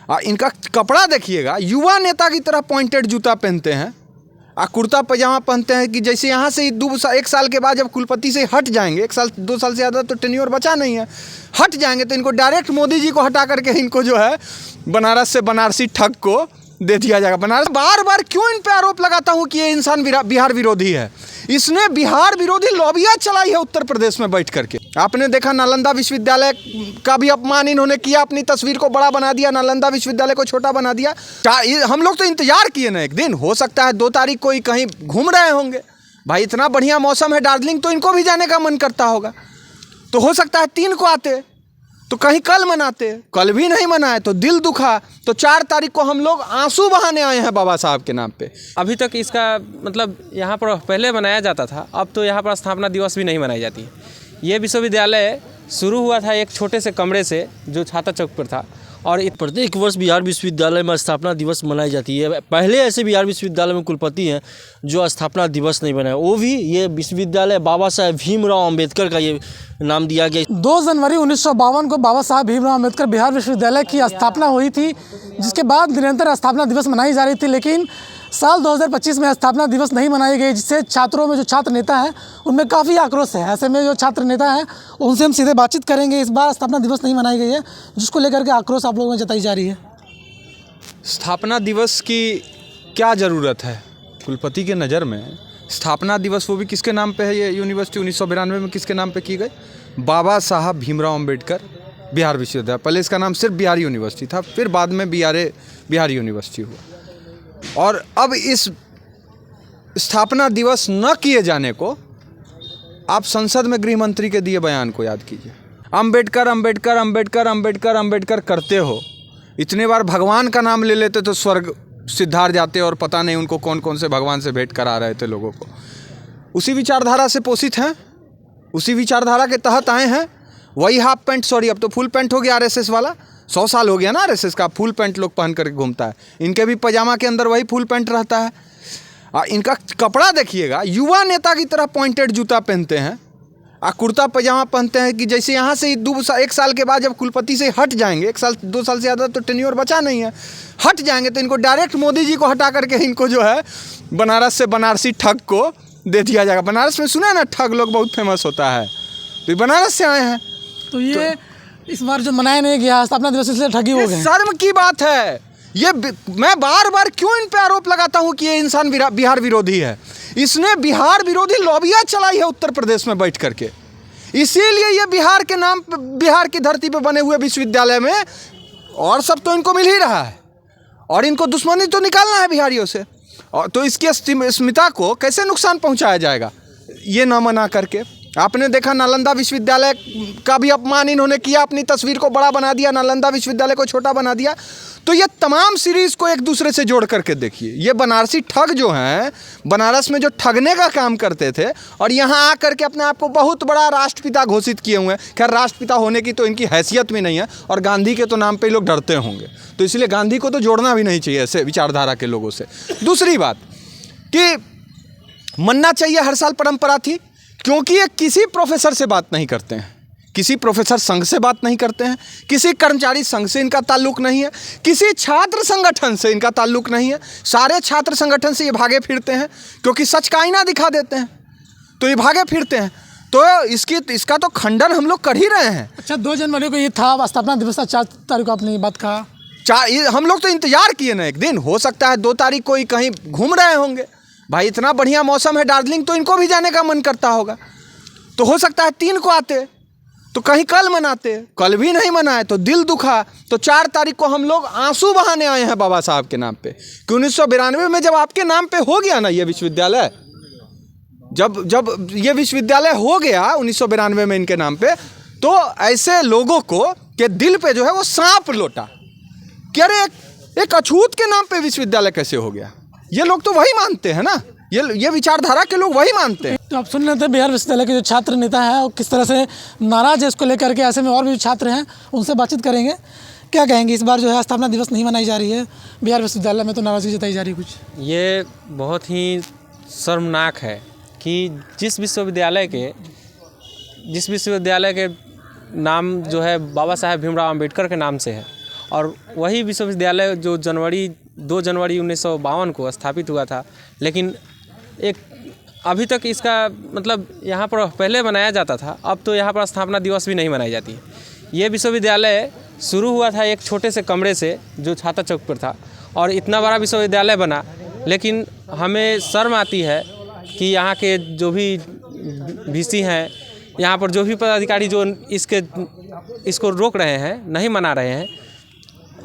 इनका कपड़ा देखिएगा, युवा नेता की तरह पॉइंटेड जूता पहनते हैं, कुर्ता पजामा पहनते हैं कि जैसे यहाँ से एक साल के बाद जब कुलपति से हट जाएंगे, 1 साल 2 साल से ज़्यादा तो टेन्योर बचा नहीं है, हट जाएंगे तो इनको डायरेक्ट मोदी जी को हटा करके इनको जो है बनारस से बनारसी ठग को दे दिया जाएगा। बनारस बार बार क्यों इन पे आरोप लगाता हूँ कि ये इंसान बिहार विरोधी है? इसने बिहार विरोधी लॉबियाँ चलाई है उत्तर प्रदेश में बैठ करके। आपने देखा नालंदा विश्वविद्यालय का भी अपमान इन्होंने किया, अपनी तस्वीर को बड़ा बना दिया, नालंदा विश्वविद्यालय को छोटा बना दिया। हम लोग तो इंतजार किए ना, एक दिन हो सकता है 2 तारीख को ही कहीं घूम रहे होंगे, भाई इतना बढ़िया मौसम है दार्जिलिंग, तो इनको भी जाने का मन करता होगा, तो हो सकता है 3 को आते तो कहीं कल मनाते, कल भी नहीं मनाए तो दिल दुखा, तो 4 तारीख को हम लोग आंसू बहाने आए हैं बाबा साहब के नाम पे। अभी तक इसका मतलब यहाँ पर पहले मनाया जाता था, अब तो यहाँ पर स्थापना दिवस भी नहीं मनाई जाती है। ये विश्वविद्यालय शुरू हुआ था एक छोटे से कमरे से जो छाता चौक पर था, और प्रत्येक वर्ष बिहार विश्वविद्यालय में स्थापना दिवस मनाई जाती है। पहले ऐसे बिहार विश्वविद्यालय में कुलपति हैं जो स्थापना दिवस नहीं बनाए, वो भी ये विश्वविद्यालय बाबा साहेब भीमराव अंबेडकर का ये नाम दिया गया। 2 जनवरी 1952 को बाबा साहब भीमराव अंबेडकर बिहार विश्वविद्यालय की स्थापना हुई थी, जिसके बाद निरंतर स्थापना दिवस मनाई जा रही थी, लेकिन साल 2025 में स्थापना दिवस नहीं मनाई गई, जिससे छात्रों में जो छात्र नेता हैं उनमें काफ़ी आक्रोश है। ऐसे में जो छात्र नेता हैं उनसे हम सीधे बातचीत करेंगे। इस बार स्थापना दिवस नहीं मनाई गई है, जिसको लेकर के आक्रोश आप लोगों में जताई जा रही है। स्थापना दिवस की क्या ज़रूरत है कुलपति के नज़र में? स्थापना दिवस वो भी किसके नाम पे है? ये यूनिवर्सिटी 1992 में किसके नाम पे की गई? बाबा साहब भीमराव अंबेडकर बिहार विश्वविद्यालय। पहले इसका नाम सिर्फ बिहार यूनिवर्सिटी था, फिर बाद में बिहार यूनिवर्सिटी हुआ। और अब इस स्थापना दिवस न किए जाने को आप संसद में गृह मंत्री के दिए बयान को याद कीजिए। अंबेडकर अंबेडकर अंबेडकर अंबेडकर अंबेडकर करते हो, इतने बार भगवान का नाम ले लेते तो स्वर्ग सिद्धार्थ जाते, और पता नहीं उनको कौन कौन से भगवान से भेंट करा रहे थे लोगों को। उसी विचारधारा से पोषित हैं, उसी विचारधारा के तहत आए हैं। वही हाफ पैंट, सॉरी अब तो फुल पैंट हो गया आरएसएस वाला, 100 साल हो गया ना आरएसएस का, फुल पैंट लोग पहन करके घूमता है। इनके भी पजामा के अंदर वही फुल पैंट रहता है। इनका कपड़ा देखिएगा, युवा नेता की तरह पॉइंटेड जूता पहनते हैं, कुर्ता पजामा पहनते हैं कि जैसे यहाँ से 1 साल के बाद जब कुलपति से हट जाएंगे, 1 साल 2 साल से ज़्यादा तो टेन्योर बचा नहीं है, हट जाएंगे तो इनको डायरेक्ट मोदी जी को हटा करके इनको जो है बनारस से बनारसी ठग को दे दिया जाएगा। बनारस में सुना है ना, ठग लोग बहुत फेमस होता है, तो बनारस से आए हैं। तो ये इस बार जो मनाया नहीं गया स्थापना दिवस, इसलिए ठगी हो गए। शर्म की बात है ये। मैं बार बार क्यों इन पे आरोप लगाता हूँ कि ये इंसान बिहार विरोधी है? इसने बिहार विरोधी लॉबियाँ चलाई है उत्तर प्रदेश में बैठ करके, इसीलिए ये बिहार के नाम पे, बिहार की धरती पे बने हुए विश्वविद्यालय में, और सब तो इनको मिल ही रहा है, और इनको दुश्मनी तो निकालना है बिहारियों से, और तो इसकी अस्मिता को कैसे नुकसान पहुंचाया जाएगा ये न मना करके। आपने देखा नालंदा विश्वविद्यालय का भी अपमान इन्होंने किया, अपनी तस्वीर को बड़ा बना दिया, नालंदा विश्वविद्यालय को छोटा बना दिया। तो ये तमाम सीरीज़ को एक दूसरे से जोड़ करके देखिए। ये बनारसी ठग जो हैं, बनारस में जो ठगने का काम करते थे, और यहाँ आकर के अपने आप को बहुत बड़ा राष्ट्रपिता घोषित किए हुए हैं। खैर राष्ट्रपिता होने की तो इनकी हैसियत भी नहीं है, और गांधी के तो नाम पे लोग डरते होंगे, तो इसलिए गांधी को तो जोड़ना भी नहीं चाहिए ऐसे विचारधारा के लोगों से। दूसरी बात कि मनना चाहिए हर साल परंपरा थी, क्योंकि ये किसी प्रोफेसर से बात नहीं करते हैं, किसी प्रोफेसर संघ से बात नहीं करते हैं, किसी कर्मचारी संघ से इनका ताल्लुक नहीं है, किसी छात्र संगठन से इनका ताल्लुक नहीं है। सारे छात्र संगठन से ये भागे फिरते हैं, क्योंकि सच का आईना दिखा देते हैं, तो ये भागे फिरते हैं। तो इसका तो खंडन हम लोग कर ही रहे हैं। अच्छा, 2 जनवरी को ये था स्थापना दिवस, 4 तारीख को आपने ये बात कहा। हम लोग तो इंतजार किए ना, एक दिन हो सकता है 2 तारीख को ही कहीं घूम रहे होंगे, भाई इतना बढ़िया मौसम है दार्जिलिंग, तो इनको भी जाने का मन करता होगा, तो हो सकता है 3 को आते तो कहीं कल मनाते, कल भी नहीं मनाए तो दिल दुखा, तो 4 तारीख को हम लोग आंसू बहाने आए हैं बाबा साहब के नाम पे। कि 1992 में जब आपके नाम पे हो गया ना ये विश्वविद्यालय, जब ये विश्वविद्यालय हो गया 1992 में इनके नाम पे, तो ऐसे लोगों को के दिल पे जो है वो सांप लौटा कि अरे एक अछूत के नाम पे विश्वविद्यालय कैसे हो गया। ये लोग तो वही मानते हैं ना, ये विचारधारा के लोग वही मानते हैं। तो आप सुन रहे थे बिहार विश्वविद्यालय के जो छात्र नेता है वो किस तरह से नाराज है इसको लेकर के। ऐसे में और भी छात्र हैं, उनसे बातचीत करेंगे। क्या कहेंगे, इस बार जो है स्थापना दिवस नहीं मनाई जा रही है बिहार विश्वविद्यालय में, तो नाराजगी जताई जा रही है कुछ? ये बहुत ही शर्मनाक है कि जिस विश्वविद्यालय के नाम जो है बाबा साहेब भीमराव अंबेडकर के नाम से है, और वही विश्वविद्यालय जो 2 जनवरी 1952 को स्थापित हुआ था, लेकिन एक अभी तक इसका मतलब यहाँ पर पहले मनाया जाता था, अब तो यहाँ पर स्थापना दिवस भी नहीं मनाई जाती है। ये विश्वविद्यालय शुरू हुआ था एक छोटे से कमरे से जो छाता चौक पर था, और इतना बड़ा विश्वविद्यालय बना, लेकिन हमें शर्म आती है कि यहाँ के जो भी वीसी हैं, यहाँ पर जो भी पदाधिकारी जो इसको रोक रहे हैं, नहीं मना रहे हैं,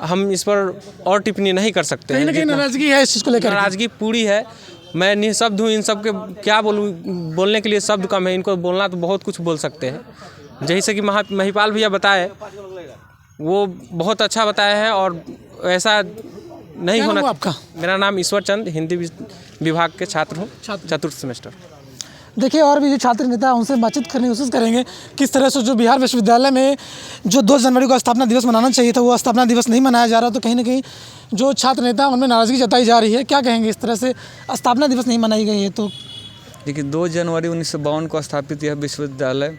हम इस पर और टिप्पणी नहीं कर सकते। कहीं ना कहीं नाराजगी है इस चीज़ को लेकर। नाराजगी पूरी है। मैं निःशब्द हूँ, इन सब के क्या बोलूँ, बोलने के लिए शब्द कम है। इनको बोलना तो बहुत कुछ बोल सकते हैं। जैसे कि महिपाल भैया बताए, वो बहुत अच्छा बताया है, और ऐसा नहीं होना। आपका? मेरा नाम ईश्वर चंद, हिंदी विभाग के छात्र हूँ, चतुर्थ सेमेस्टर। देखिए, और भी जो छात्र नेता हैं उनसे बातचीत करने की कोशिश करेंगे किस तरह से जो बिहार विश्वविद्यालय में जो 2 जनवरी को स्थापना दिवस मनाना चाहिए था, वो स्थापना दिवस नहीं मनाया जा रहा। तो कहीं ना कहीं जो छात्र नेता उनमें नाराज़गी जताई जा रही है। क्या कहेंगे इस तरह से स्थापना दिवस नहीं मनाई गई है? तो देखिए, 2 जनवरी 1952 को स्थापित यह विश्वविद्यालय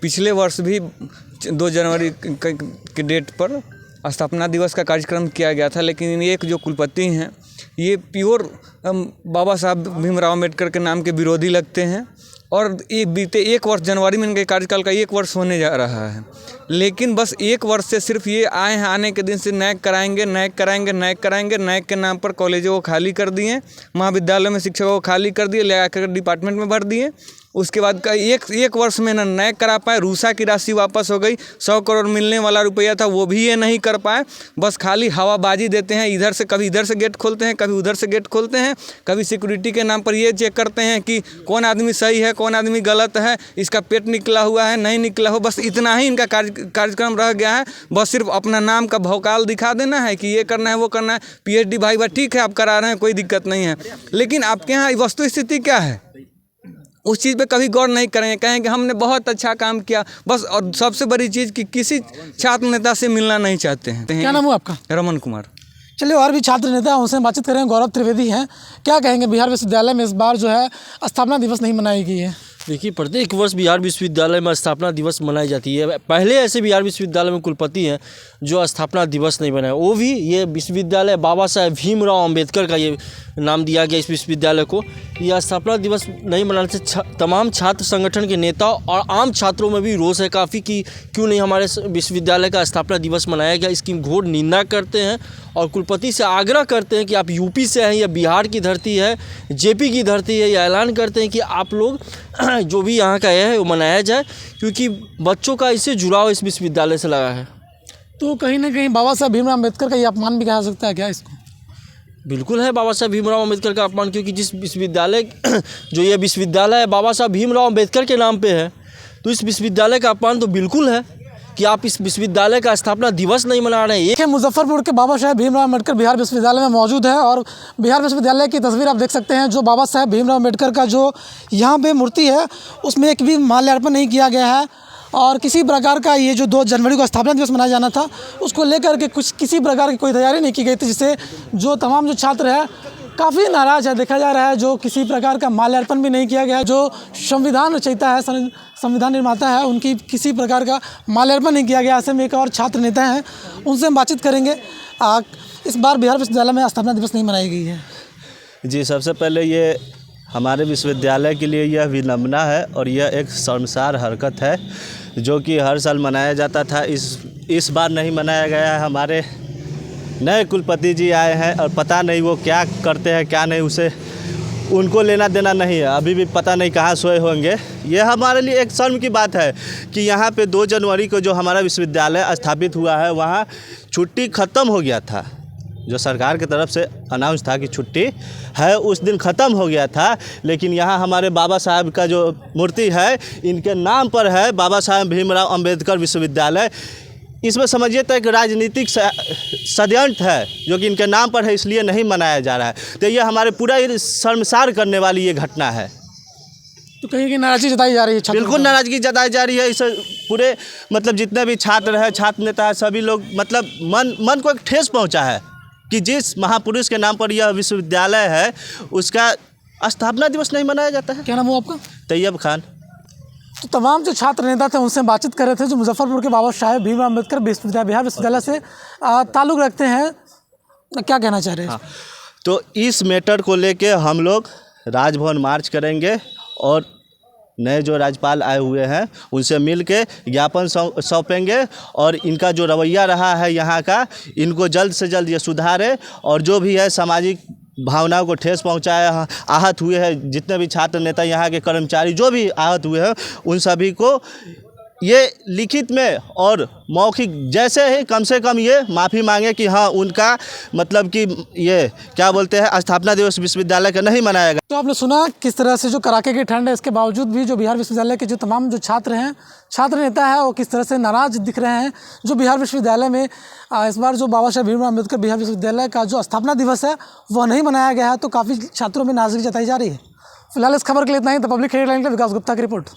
पिछले वर्ष भी 2 जनवरी के डेट पर स्थापना दिवस का कार्यक्रम किया गया था, लेकिन एक जो कुलपति हैं ये प्योर बाबा साहब भीमराव अम्बेडकर के नाम के विरोधी लगते हैं, और ये बीते 1 वर्ष जनवरी में इनके कार्यकाल का 1 वर्ष होने जा रहा है, लेकिन बस 1 वर्ष से सिर्फ ये आए हैं, आने के दिन से नैक कराएंगे, नैक कराएंगे, नैक कराएंगे। नैक के नाम पर कॉलेजों को खाली कर दिए, महाविद्यालय में शिक्षकों को खाली कर दिए, ले आकर डिपार्टमेंट में भर दिए। उसके बाद का एक वर्ष में न नैक करा पाए, रूसा की राशि वापस हो गई, 100 करोड़ मिलने वाला रुपया था वो भी ये नहीं कर पाए। बस खाली हवाबाजी देते हैं, इधर से कभी इधर से गेट खोलते हैं, कभी उधर से गेट खोलते हैं, कभी सिक्योरिटी के नाम पर ये चेक करते हैं कि कौन आदमी सही है, कौन आदमी गलत है, इसका पेट निकला हुआ है, नहीं निकला हो। बस इतना ही इनका कार्यक्रम रह गया है। बस सिर्फ अपना नाम का भौकाल दिखा देना है कि ये करना है, वो करना है। PhD भाई ठीक है, आप करा रहे हैं, कोई दिक्कत नहीं है, लेकिन आपके यहाँ वस्तु स्थिति क्या है उस चीज़ पे कभी गौर नहीं करेंगे। कहेंगे हमने बहुत अच्छा काम किया बस। और सबसे बड़ी चीज़ कि किसी छात्र नेता से मिलना नहीं चाहते हैं। क्या नाम है आपका? रमन कुमार। चलिए, और भी छात्र नेता उनसे बातचीत करेंगे। गौरव त्रिवेदी हैं, क्या कहेंगे बिहार विश्वविद्यालय में इस बार जो है स्थापना दिवस नहीं मनाई गई है? देखिए, प्रत्येक वर्ष बिहार विश्वविद्यालय में स्थापना दिवस मनाई जाती है। पहले ऐसे बिहार विश्वविद्यालय में कुलपति हैं जो स्थापना दिवस नहीं बनाए, वो भी ये विश्वविद्यालय बाबा साहेब भीमराव अम्बेडकर का ये नाम दिया गया इस विश्वविद्यालय को। यह स्थापना दिवस नहीं मनाने से तमाम छात्र संगठन के नेता और आम छात्रों में भी रोष है काफ़ी कि क्यों नहीं हमारे विश्वविद्यालय का स्थापना दिवस मनाया गया। इसकी घोर निंदा करते हैं और कुलपति से आग्रह करते हैं कि आप यूपी से हैं या बिहार की धरती है, जेपी की धरती है, या ऐलान करते हैं कि आप लोग जो भी यहाँ का है वो मनाया जाए, क्योंकि बच्चों का इससे जुड़ाव इस विश्वविद्यालय से लगा है। तो कहीं ना कहीं बाबा साहब भीमराव अम्बेडकर का ये अपमान भी कहा सकता है क्या इसको? बिल्कुल है बाबा साहब भीमराव अम्बेडकर का अपमान, क्योंकि जिस विश्वविद्यालय जो ये विश्वविद्यालय है बाबा साहब भीमराव अम्बेडकर के नाम पे है, तो इस विश्वविद्यालय का अपमान तो बिल्कुल है कि आप इस विश्वविद्यालय का स्थापना दिवस नहीं मना रहे हैं। मुजफ्फरपुर के बाबा साहेब भीमराव अम्बेडकर बिहार विश्वविद्यालय में मौजूद है, और बिहार विश्वविद्यालय की तस्वीर आप देख सकते हैं। जो बाबा साहेब भीमराव अम्बेडकर का जो यहाँ पे मूर्ति है उसमें एक भी माल्यार्पण नहीं किया गया है, और किसी प्रकार का ये जो 2 जनवरी को स्थापना दिवस मनाया जाना था उसको लेकर के किसी प्रकार की कोई तैयारी नहीं की गई थी, जिससे जो तमाम जो छात्र हैं काफ़ी नाराज़ है देखा जा रहा है। जो किसी प्रकार का माल्यार्पण भी नहीं किया गया है। जो संविधान रचयिता है, संविधान निर्माता है, उनकी किसी प्रकार का माल्यार्पण नहीं किया गया। ऐसे में एक और छात्र नेता हैं, उनसे हम बातचीत करेंगे। इस बार बिहार विश्वविद्यालय में स्थापना दिवस नहीं मनाई गई है। जी, सबसे पहले ये हमारे विश्वविद्यालय के लिए यह विडंबना है और यह एक शर्मसार हरकत है जो कि हर साल मनाया जाता था। इस बार नहीं मनाया गया है। हमारे नए कुलपति जी आए हैं और पता नहीं वो क्या करते हैं क्या नहीं, उसे उनको लेना देना नहीं है। अभी भी पता नहीं कहाँ सोए होंगे। ये हमारे लिए एक शर्म की बात है कि यहाँ पे 2 जनवरी को जो हमारा विश्वविद्यालय स्थापित हुआ है वहाँ छुट्टी ख़त्म हो गया था। जो सरकार की तरफ से अनाउंस था कि छुट्टी है, उस दिन ख़त्म हो गया था, लेकिन यहाँ हमारे बाबा साहब का जो मूर्ति है इनके नाम पर है, बाबा साहब भीमराव अम्बेडकर विश्वविद्यालय। इसमें समझिए तो एक राजनीतिक षड्यंत्र है जो कि इनके नाम पर है, इसलिए नहीं मनाया जा रहा है। तो ये हमारे पूरा शर्मसार करने वाली ये घटना है। तो कहीं नाराज़गी जताई जा रही है? बिल्कुल नाराज़गी जताई जा रही है। इस पूरे मतलब जितने भी छात्र हैं, छात्र नेता है, सभी लोग मतलब मन को एक ठेस पहुंचा है कि जिस महापुरुष के नाम पर यह विश्वविद्यालय है उसका स्थापना दिवस नहीं मनाया जाता है। क्या नाम हो आपका? तैयब खान। तो तमाम जो छात्र नेता थे उनसे बातचीत कर रहे थे जो मुजफ्फरपुर के बाबा साहेब भीमराव अम्बेडकर विश्वविद्यालय बिहार विश्वविद्यालय से ताल्लुक़ रखते हैं। क्या कहना चाह रहे हैं? तो इस मैटर को लेके हम लोग राजभवन मार्च करेंगे और नए जो राज्यपाल आए हुए हैं उनसे मिल के ज्ञापन सौंपेंगे और इनका जो रवैया रहा है यहाँ का, इनको जल्द से जल्द ये सुधारे और जो भी है सामाजिक भावनाओं को ठेस पहुँचाया, आहत हुए हैं जितने भी छात्र नेता यहाँ के कर्मचारी जो भी आहत हुए हैं उन सभी को ये लिखित में और मौखिक जैसे ही कम से कम ये माफ़ी मांगे कि हाँ उनका मतलब कि ये क्या बोलते हैं स्थापना दिवस विश्वविद्यालय का नहीं मनाया गया। तो आपने सुना किस तरह से जो कड़ाके की ठंड है इसके बावजूद भी जो बिहार विश्वविद्यालय के जो तमाम जो छात्र हैं, छात्र नेता है, वो किस तरह से नाराज़ दिख रहे हैं। जो बिहार विश्वविद्यालय में इस बार जो बाबा साहेब भीमराव अम्बेडकर बिहार विश्वविद्यालय का जो स्थापना दिवस है वह नहीं मनाया गया है, तो काफ़ी छात्रों में नाराज़गी जताई जा रही है। फिलहाल इस खबर के लिए इतना ही। द पब्लिक हेडलाइन के विकास गुप्ता की रिपोर्ट।